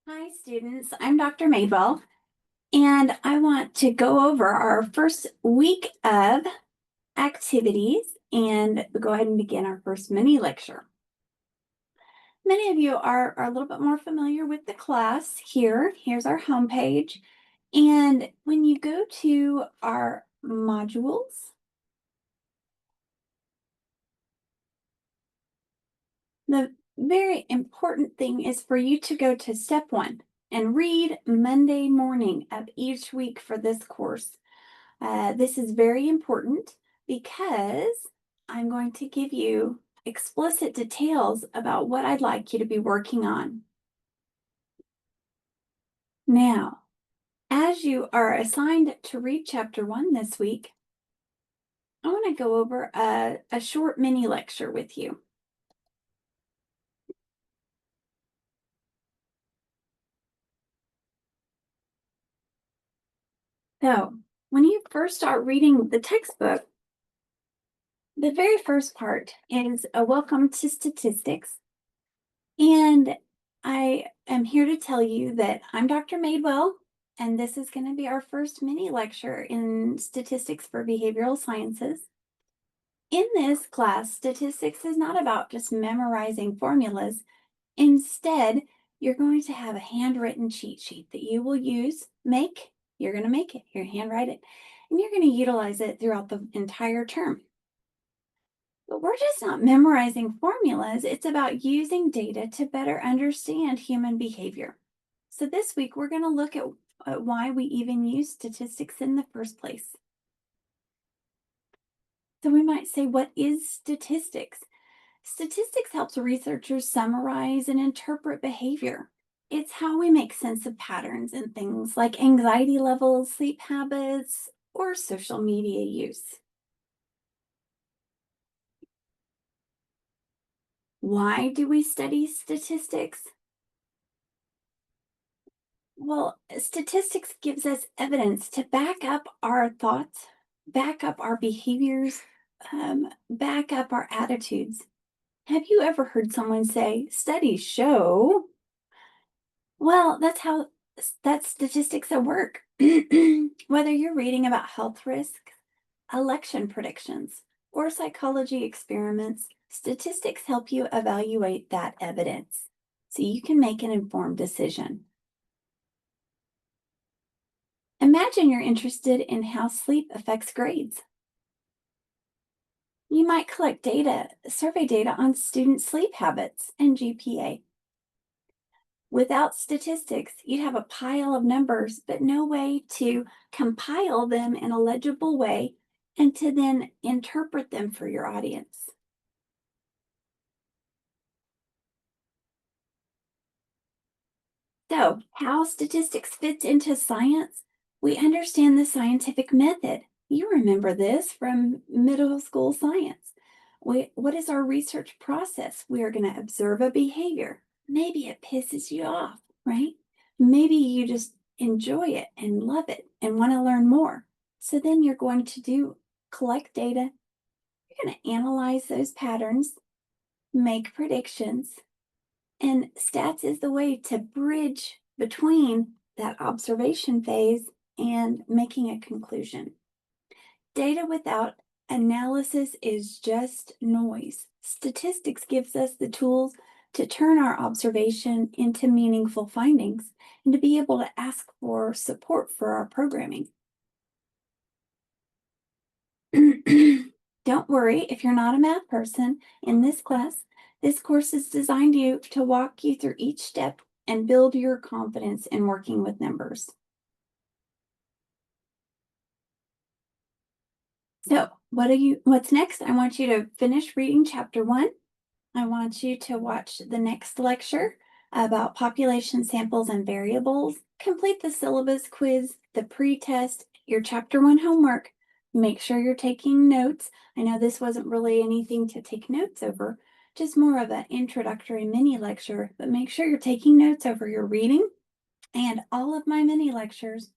Hi, students. I'm Dr. Madewell, and I want to go over our first week of activities and go ahead and begin our first mini lecture. Many of you are a little bit more familiar with the class here. Here's our homepage. And when you go to our modules, the very important thing is for you to go to step 1 and read Monday morning of each week for this course. This is very important because I'm going to give you explicit details about what I'd like you to be working on. Now, as you are assigned to read chapter 1 this week, I want to go over a short mini lecture with you. So, when you first start reading the textbook, the very first part is a welcome to statistics. And I am here to tell you that I'm Dr. Madewell, and this is going to be our first mini lecture in statistics for behavioral sciences. In this class, statistics is not about just memorizing formulas. Instead, you're going to have a handwritten cheat sheet that you will use, you're going to make it, you're handwrite it, and you're going to utilize it throughout the entire term. But we're just not memorizing formulas. It's about using data to better understand human behavior. So this week, we're going to look at why we even use statistics in the first place. So we might say, what is statistics? Statistics helps researchers summarize and interpret behavior. It's how we make sense of patterns in things like anxiety levels, sleep habits, or social media use. Why do we study statistics? Well, statistics gives us evidence to back up our thoughts, back up our behaviors, back up our attitudes. Have you ever heard someone say, studies show? Well, that's statistics at work. Whether you're reading about health risks, election predictions, or psychology experiments, statistics help you evaluate that evidence so you can make an informed decision. Imagine you're interested in how sleep affects grades. You might collect survey data on student sleep habits and GPA. Without statistics, you'd have a pile of numbers, but no way to compile them in a legible way and to then interpret them for your audience. So, how statistics fits into science? We understand the scientific method. You remember this from middle school science. What is our research process? We are going to observe a behavior. Maybe it pisses you off, right? Maybe you just enjoy it and love it and want to learn more. So then you're going to collect data. You're going to analyze those patterns, make predictions, and stats is the way to bridge between that observation phase and making a conclusion. Data without analysis is just noise. Statistics gives us the tools to turn our observation into meaningful findings and to be able to ask for support for our programming. Don't worry if you're not a math person in this class. This course is designed to walk you through each step and build your confidence in working with numbers. So what's next? I want you to finish reading chapter 1. I want you to watch the next lecture about population samples and variables, complete the syllabus quiz, the pre-test, your chapter 1 homework. Make sure you're taking notes. I know this wasn't really anything to take notes over, just more of an introductory mini lecture, but make sure you're taking notes over your reading and all of my mini lectures.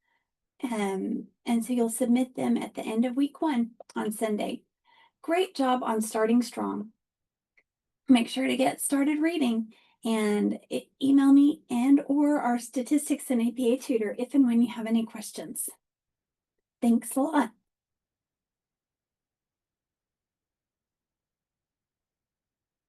And so you'll submit them at the end of week 1 on Sunday. Great job on starting strong. Make sure to get started reading and email me and or our statistics and APA tutor if and when you have any questions. Thanks a lot.